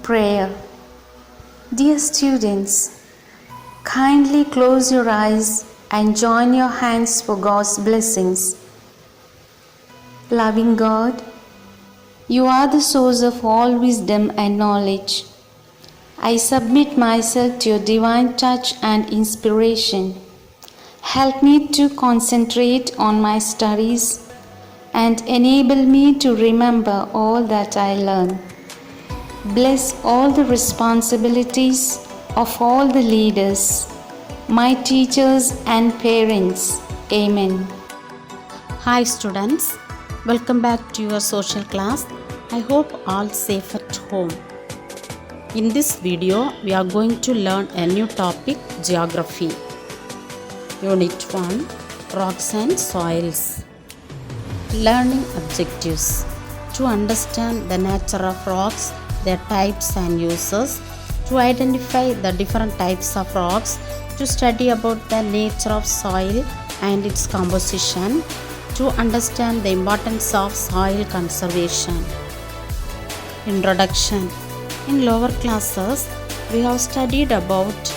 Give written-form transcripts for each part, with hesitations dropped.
Prayer. Dear students, kindly close your eyes and join your hands for God's blessings. Loving God, you are the source of all wisdom and knowledge. I submit myself to your divine touch and inspiration. Help me to concentrate on my studies and enable me to remember all that I learn. Bless all the responsibilities of all the leaders, my teachers and parents. Amen. Hi students, welcome back to your social class. I hope all safe at home. In this video, we are going to learn a new topic, geography. Unit 1, Rocks and Soils. Learning objectives. To understand the nature of rocks, their types and uses, to identify the different types of rocks, to study about the nature of soil and its composition, to understand the importance of soil conservation. Introduction. In lower classes, we have studied about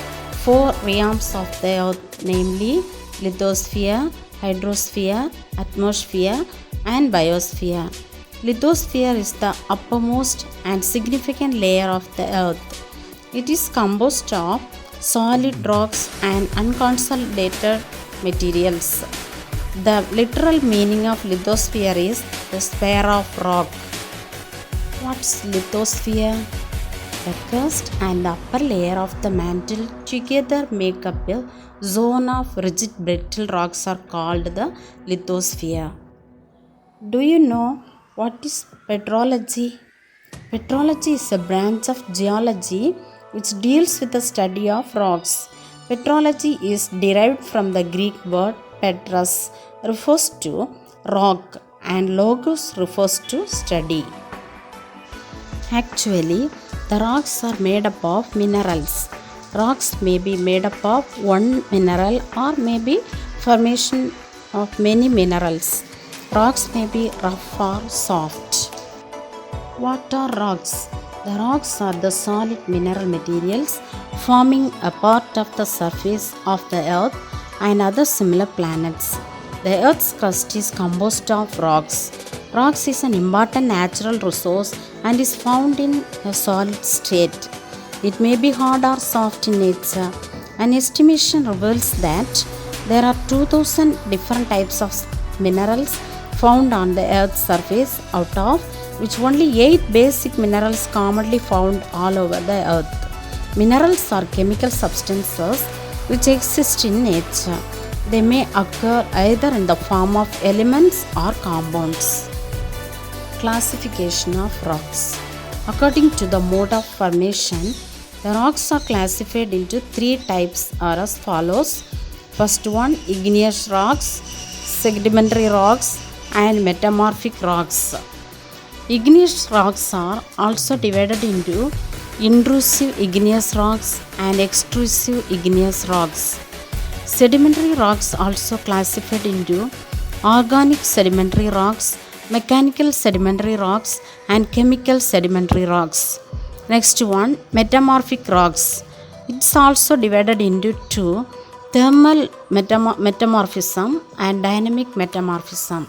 4 realms of the earth, namely lithosphere, hydrosphere, atmosphere and biosphere. Lithosphere is the uppermost and significant layer of the earth. It is composed of solid rocks and unconsolidated materials. The literal meaning of lithosphere is the sphere of rock. What's lithosphere? The crust and the upper layer of the mantle together make up a zone of rigid brittle rocks are called the lithosphere. Do you know what is petrology? Petrology is a branch of geology which deals with the study of rocks. Petrology is derived from the Greek word petros, refers to rock, and logos refers to study. Actually, the rocks are made up of minerals. Rocks may be made up of one mineral or may be formation of many minerals. Rocks may be rough or soft. What are rocks? The rocks are the solid mineral materials forming a part of the surface of the earth and other similar planets. The earth's crust is composed of rocks. Rocks is an important natural resource and is found in a solid state. It may be hard or soft in nature. An estimation reveals that there are 2000 different types of minerals found on the earth's surface, out of which only 8 basic minerals commonly found all over the earth. Minerals are chemical substances which exist in nature. They may occur either in the form of elements or compounds. Classification of rocks. According to the mode of formation, the rocks are classified into 3 types are as follows. First one, igneous rocks, sedimentary rocks and metamorphic rocks. Igneous rocks are also divided into intrusive igneous rocks and extrusive igneous rocks. Sedimentary rocks also classified into organic sedimentary rocks, mechanical sedimentary rocks and chemical sedimentary rocks. Next one, metamorphic rocks. It's also divided into 2, thermal metamorphism and dynamic metamorphism.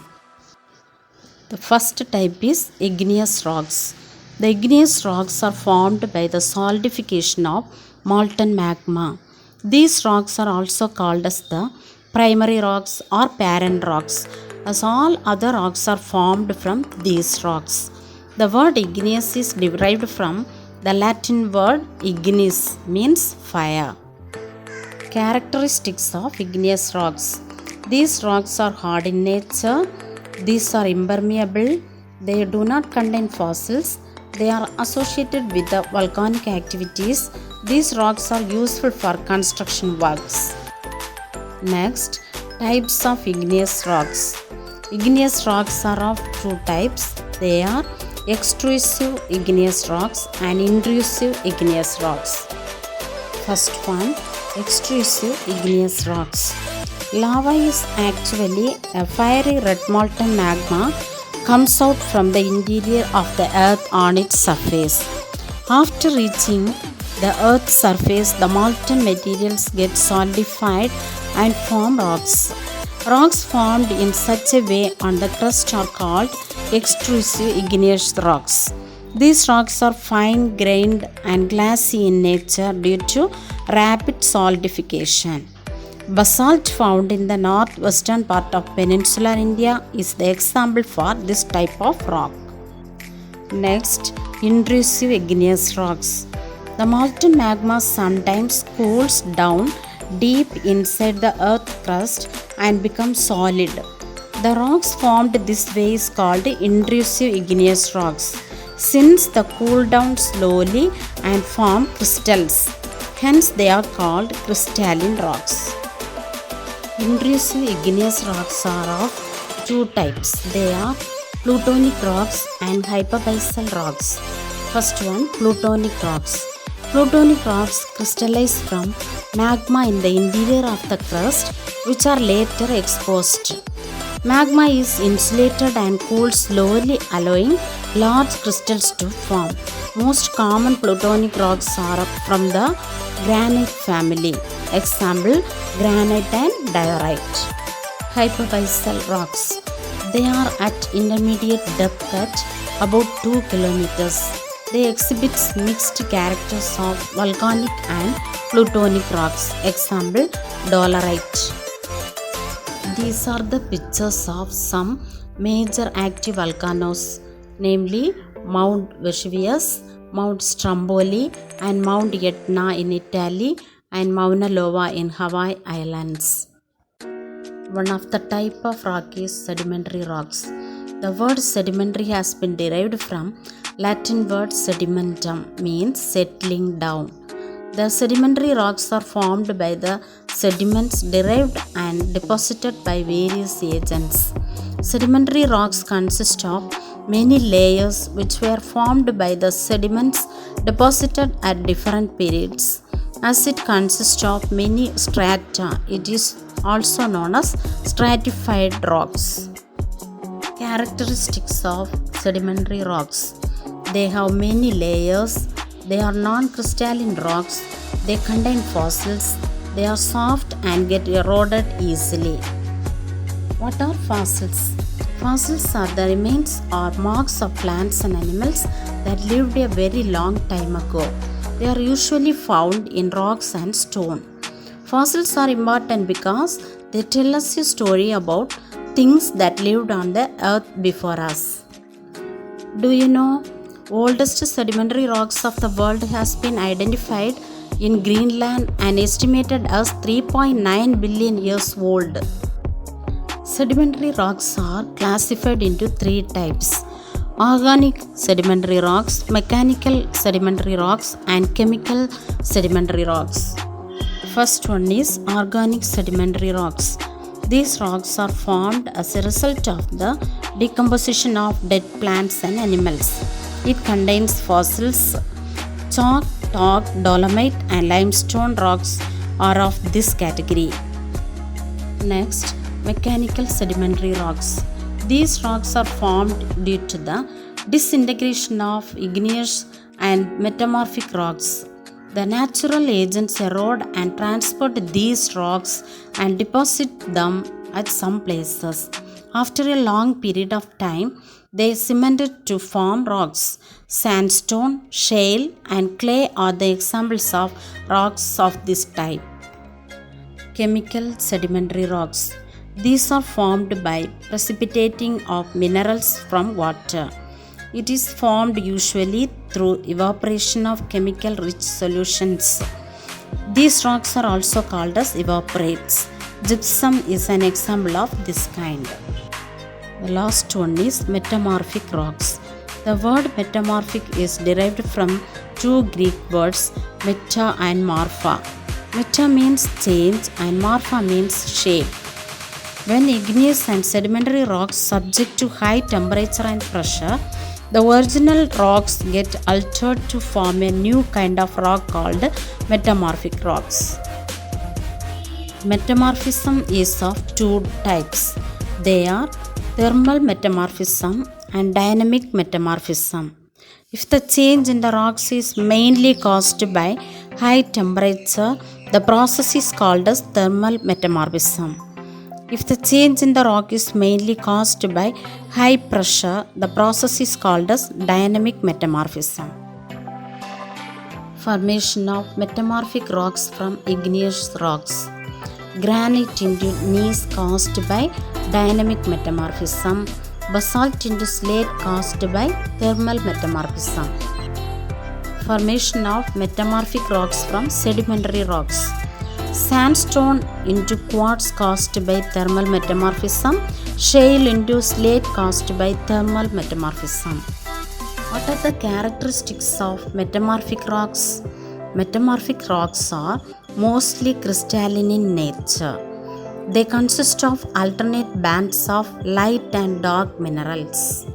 The first type is igneous rocks. The igneous rocks are formed by the solidification of molten magma. These rocks are also called as the primary rocks or parent rocks, as all other rocks are formed from these rocks. The word igneous is derived from the Latin word ignis, means fire. Characteristics of igneous rocks. These rocks are hard in nature. These are impermeable. They do not contain fossils. They are associated with the volcanic activities. These rocks are useful for construction works. Next, types of igneous rocks. Igneous rocks are of 2 types. They are extrusive igneous rocks and intrusive igneous rocks. First one, extrusive igneous rocks. Lava is actually a fiery red molten magma comes out from the interior of the earth on its surface. After reaching the Earth's surface, the molten materials get solidified and form rocks. Rocks formed in such a way on the crust are called extrusive igneous rocks. These rocks are fine grained and glassy in nature due to rapid solidification. Basalt found in the northwestern part of peninsular India is the example for this type of rock. Next, intrusive igneous rocks. The molten magma sometimes cools down deep inside the earth crust and becomes solid. The rocks formed this way is called intrusive igneous rocks, since they cool down slowly and form crystals. Hence, they are called crystalline rocks. Intrusive igneous rocks are of two types. They are plutonic rocks and hypobasal rocks. First one, plutonic rocks. Plutonic rocks crystallize from magma in the interior of the crust, which are later exposed. Magma is insulated and cools slowly, allowing large crystals to form. Most common plutonic rocks are from the granite family. Example, granite and diorite. Hypobasal rocks. They are at intermediate depth at about 2 kilometers. They exhibit mixed characters of volcanic and plutonic rocks. Example, dolerite. These are the pictures of some major active volcanoes, namely Mount Vesuvius, Mount Stromboli, and Mount Etna in Italy, and Mauna Loa in Hawaii Islands. One of the type of rock is sedimentary rocks. The word sedimentary has been derived from Latin word sedimentum, means settling down. The sedimentary rocks are formed by the sediments derived and deposited by various agents. Sedimentary rocks consist of many layers which were formed by the sediments deposited at different periods. As it consists of many strata, it is also known as stratified rocks. Characteristics of sedimentary rocks. They have many layers. They are non-crystalline rocks. They contain fossils. They are soft and get eroded easily. What are fossils? Fossils are the remains or marks of plants and animals that lived a very long time ago. They are usually found in rocks and stone. Fossils are important because they tell us a story about things that lived on the earth before us. Do you know oldest sedimentary rocks of the world has been identified in Greenland and estimated as 3.9 billion years old. Sedimentary rocks are classified into three types: organic sedimentary rocks, mechanical sedimentary rocks, and chemical sedimentary rocks. First one is organic sedimentary rocks. These rocks are formed as a result of the decomposition of dead plants and animals. It contains fossils. Chalk, talc, dolomite, and limestone rocks are of this category. Next, mechanical sedimentary rocks. These rocks are formed due to the disintegration of igneous and metamorphic rocks. The natural agents erode and transport these rocks and deposit them at some places. After a long period of time, they cemented to form rocks. Sandstone, shale, and clay are the examples of rocks of this type. Chemical sedimentary rocks. These are formed by precipitating of minerals from water. It is formed usually through evaporation of chemical rich solutions. These rocks are also called as evaporates. Gypsum is an example of this kind. The last one is metamorphic rocks. The word metamorphic is derived from two Greek words, meta and morpha. Meta means change and morpha means shape. When igneous and sedimentary rocks subject to high temperature and pressure, the original rocks get altered to form a new kind of rock called metamorphic rocks. Metamorphism is of two types. They are thermal metamorphism and dynamic metamorphism. If the change in the rocks is mainly caused by high temperature, the process is called as thermal metamorphism. If the change in the rock is mainly caused by high pressure, the process is called as dynamic metamorphism. Formation of metamorphic rocks from igneous rocks. Granite into gneiss caused by dynamic metamorphism. Basalt into slate caused by thermal metamorphism. Formation of metamorphic rocks from sedimentary rocks. Sandstone into quartz caused by thermal metamorphism. Shale into slate caused by thermal metamorphism. What are the characteristics of metamorphic rocks? Metamorphic rocks are mostly crystalline in nature. They consist of alternate bands of light and dark minerals.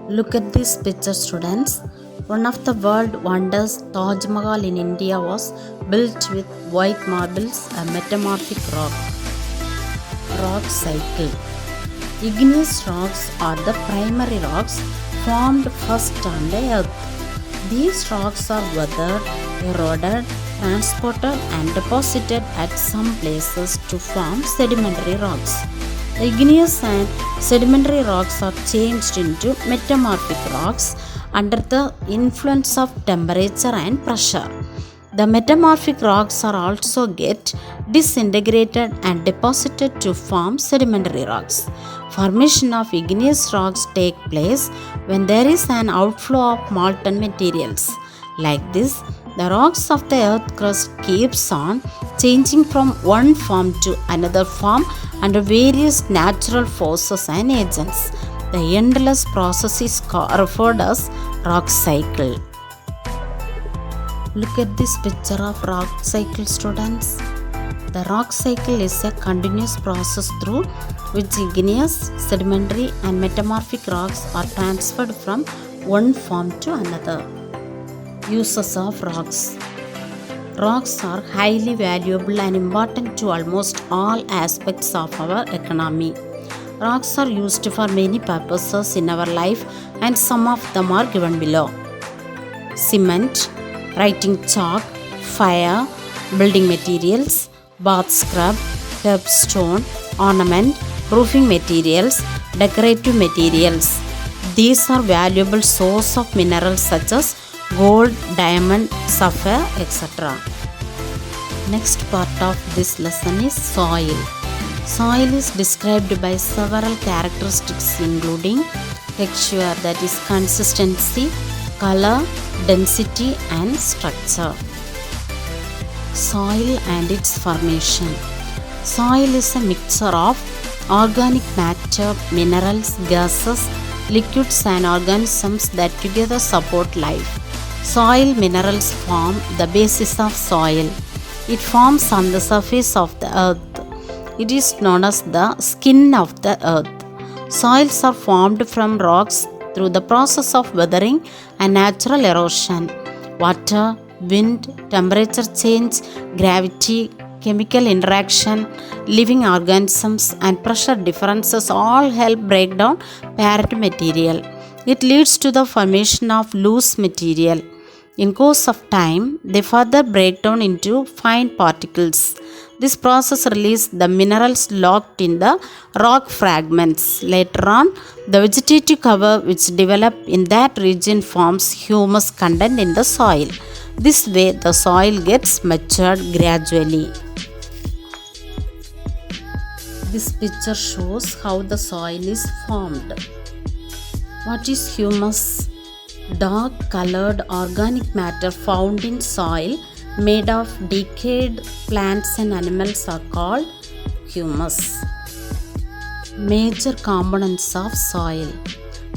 Look at this picture, students. One of the world wonders, Taj Mahal in India, was built with white marbles, a metamorphic rock cycle. Igneous rocks are the primary rocks formed first on the earth. These rocks are weathered, eroded, transported and deposited at some places to form sedimentary rocks. The igneous and sedimentary rocks are changed into metamorphic rocks under the influence of temperature and pressure. The metamorphic rocks are also get disintegrated and deposited to form sedimentary rocks. Formation of igneous rocks take place when there is an outflow of molten materials. Like this, the rocks of the earth crust keeps on changing from one form to another form under various natural forces and agents. The endless process is referred as rock cycle. Look at this picture of rock cycle, students. The rock cycle is a continuous process through which igneous, sedimentary and metamorphic rocks are transferred from one form to another. Uses of rocks. Rocks are highly valuable and important to almost all aspects of our economy. Rocks are used for many purposes in our life and some of them are given below. Cement, writing chalk, fire, building materials, bath scrub, curbstone, ornament, roofing materials, decorative materials. These are valuable source of minerals such as gold, diamond, sapphire, etc. Next part of this lesson is soil. Soil is described by several characteristics including texture, that is consistency, color, density and structure. Soil and its formation. Soil is a mixture of organic matter, minerals, gases, liquids and organisms that together support life. Soil minerals form the basis of soil. It forms on the surface of the earth. It is known as the skin of the earth. Soils are formed from rocks through the process of weathering and natural erosion. Water, wind, temperature change, gravity, chemical interaction, living organisms and pressure differences all help break down parent material. It leads to the formation of loose material. In course of time, they further break down into fine particles. This process releases the minerals locked in the rock fragments. Later on, the vegetative cover which develops in that region forms humus content in the soil. This way, the soil gets matured gradually. This picture shows how the soil is formed. What is humus? Dark colored organic matter found in soil made of decayed plants and animals are called humus. Major components of soil.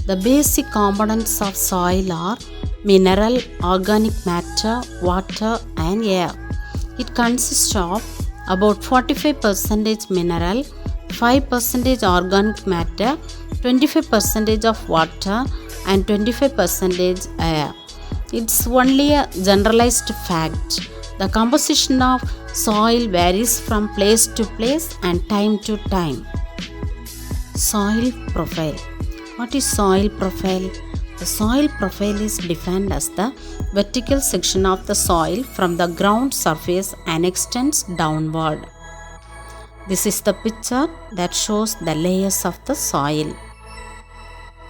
The basic components of soil are mineral, organic matter, water and air. It consists of about 45% mineral, 5% organic matter, 25% of water and 25% air. It's only a generalized fact. The composition of soil varies from place to place and time to time. Soil profile. What is soil profile? The soil profile is defined as the vertical section of the soil from the ground surface and extends downward. This is the picture that shows the layers of the soil.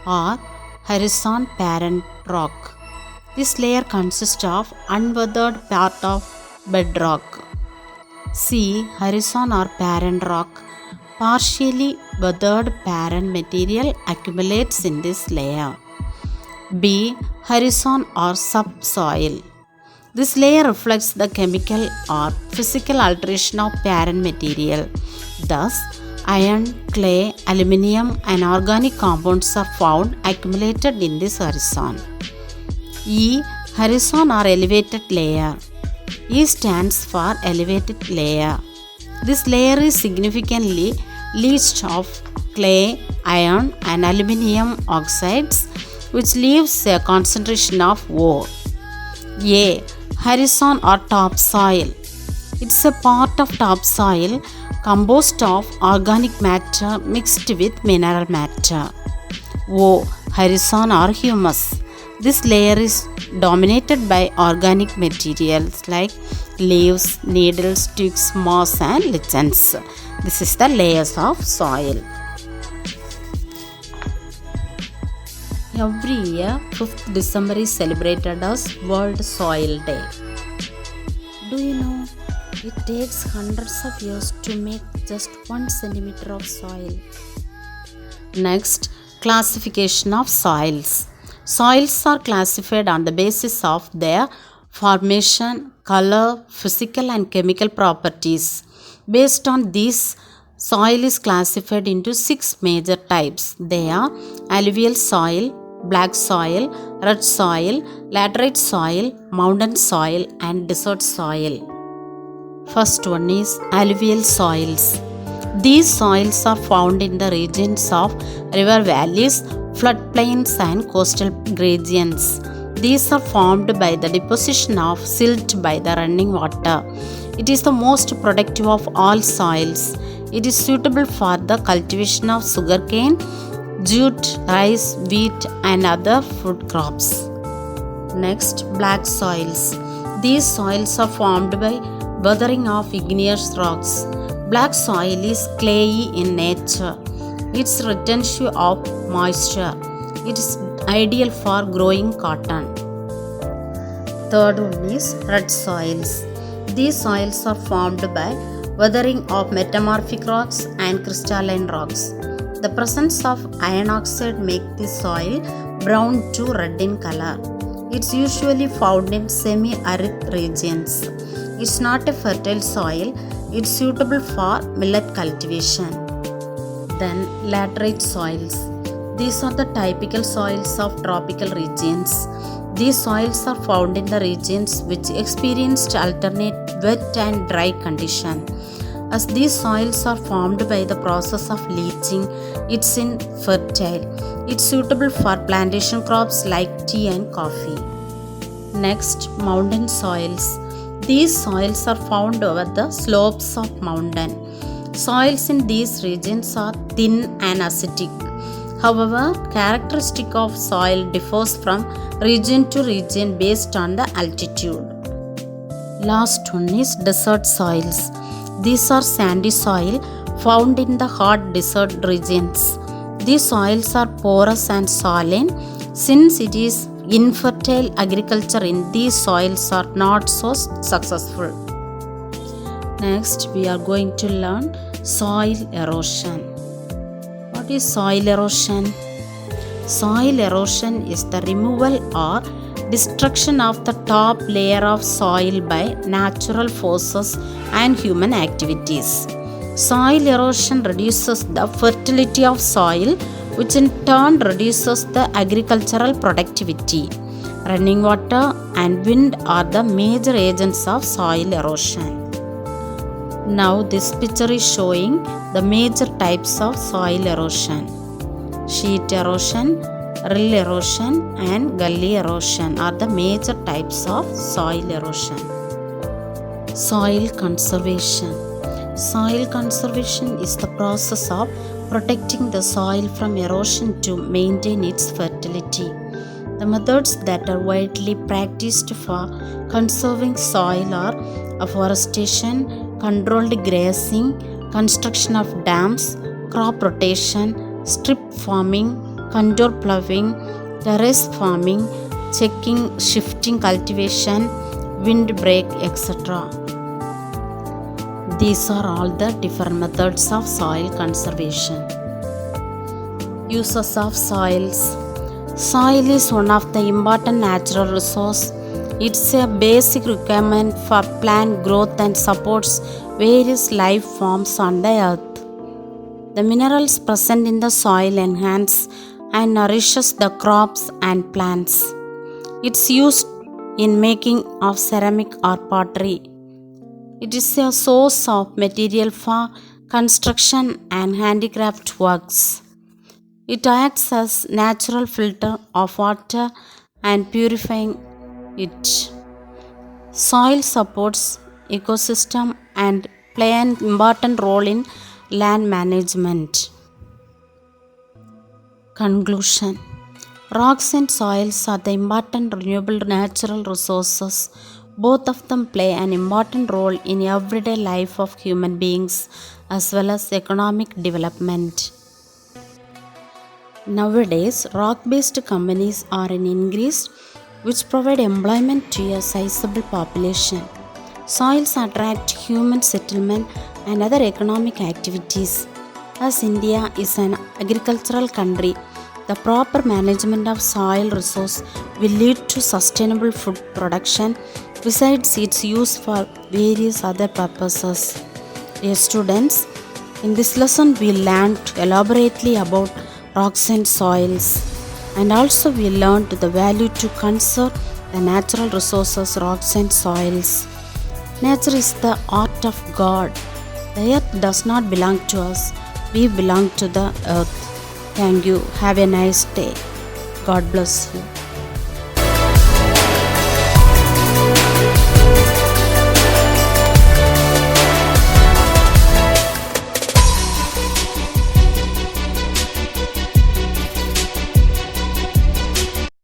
Or horizon parent rock. This layer consists of unweathered part of bedrock. C. Horizon or parent rock. Partially weathered parent material accumulates in this layer. B. Horizon or subsoil. This layer reflects the chemical or physical alteration of parent material. Thus, iron, clay, aluminium and organic compounds are found accumulated in this horizon. E. Horizon or elevated layer. E stands for elevated layer. This layer is significantly leached of clay, iron and aluminium oxides, which leaves a concentration of ore. A. Horizon or topsoil. It's a part of topsoil composed of organic matter mixed with mineral matter. O. Horizon or humus. This layer is dominated by organic materials like leaves, needles, twigs, moss and lichens. This is the layers of soil. Every year, 5th December is celebrated as World Soil Day. Do you know, it takes hundreds of years to make just 1 centimeter of soil. Next, classification of soils. Soils are classified on the basis of their formation, color, physical and chemical properties. Based on these, soil is classified into 6 major types. They are alluvial soil, black soil, red soil, laterite soil, mountain soil and desert soil. First one is alluvial soils. These soils are found in the regions of river valleys, floodplains and coastal gradients. These are formed by the deposition of silt by the running water. It is the most productive of all soils. It is suitable for the cultivation of sugarcane, jute, rice, wheat and other food crops. Next, black soils. These soils are formed by weathering of igneous rocks. Black soil is clayey in nature. Its retention of moisture. It is ideal for growing cotton. Third one is red soils. These soils are formed by weathering of metamorphic rocks and crystalline rocks. The presence of iron oxide makes the soil brown to red in color. It's usually found in semi-arid regions. It's not a fertile soil. It's suitable for millet cultivation. Then laterite soils. These are the typical soils of tropical regions. These soils are found in the regions which experienced alternate wet and dry condition. As these soils are formed by the process of leaching, it's infertile. It's suitable for plantation crops like tea and coffee. Next, mountain soils. These soils are found over the slopes of mountain. Soils in these regions are thin and acidic. However, characteristic of soil differs from region to region based on the altitude. Last one is desert soils. These are sandy soil found in the hot desert regions. These soils are porous and saline. Since it is infertile, agriculture in these soils are not so successful. Next, we are going to learn soil erosion. What is soil erosion? Soil erosion is the removal or destruction of the top layer of soil by natural forces and human activities. Soil erosion reduces the fertility of soil, which in turn reduces the agricultural productivity. Running water and wind are the major agents of soil erosion. Now this picture is showing the major types of soil erosion. Sheet erosion, rill erosion and gully erosion are the major types of soil erosion. Soil conservation. Soil conservation is the process of protecting the soil from erosion to maintain its fertility. The methods that are widely practiced for conserving soil are afforestation, controlled grazing, construction of dams, crop rotation, strip farming, contour ploughing, terrace farming, checking, shifting cultivation, windbreak, etc. These are all the different methods of soil conservation. Uses of soils. Soil is one of the important natural resource. It's a basic requirement for plant growth and supports various life forms on the earth. The minerals present in the soil enhance and nourishes the crops and plants. It's used in making of ceramic or pottery. It is a source of material for construction and handicraft works. It acts as natural filter of water and purifying it. Soil supports ecosystem and play an important role in land management. Conclusion. Rocks and soils are the important renewable natural resources. Both of them play an important role in everyday life of human beings as well as economic development. Nowadays, rock-based companies are in increase which provide employment to a sizable population. Soils attract human settlement and other economic activities. As India is an agricultural country, the proper management of soil resource will lead to sustainable food production besides its use for various other purposes. Dear students, in this lesson we learned elaborately about rocks and soils, and also we learned the value to conserve the natural resources rocks and soils. Nature is the art of God. The earth does not belong to us, we belong to the earth. Thank you. Have a nice day. God bless you.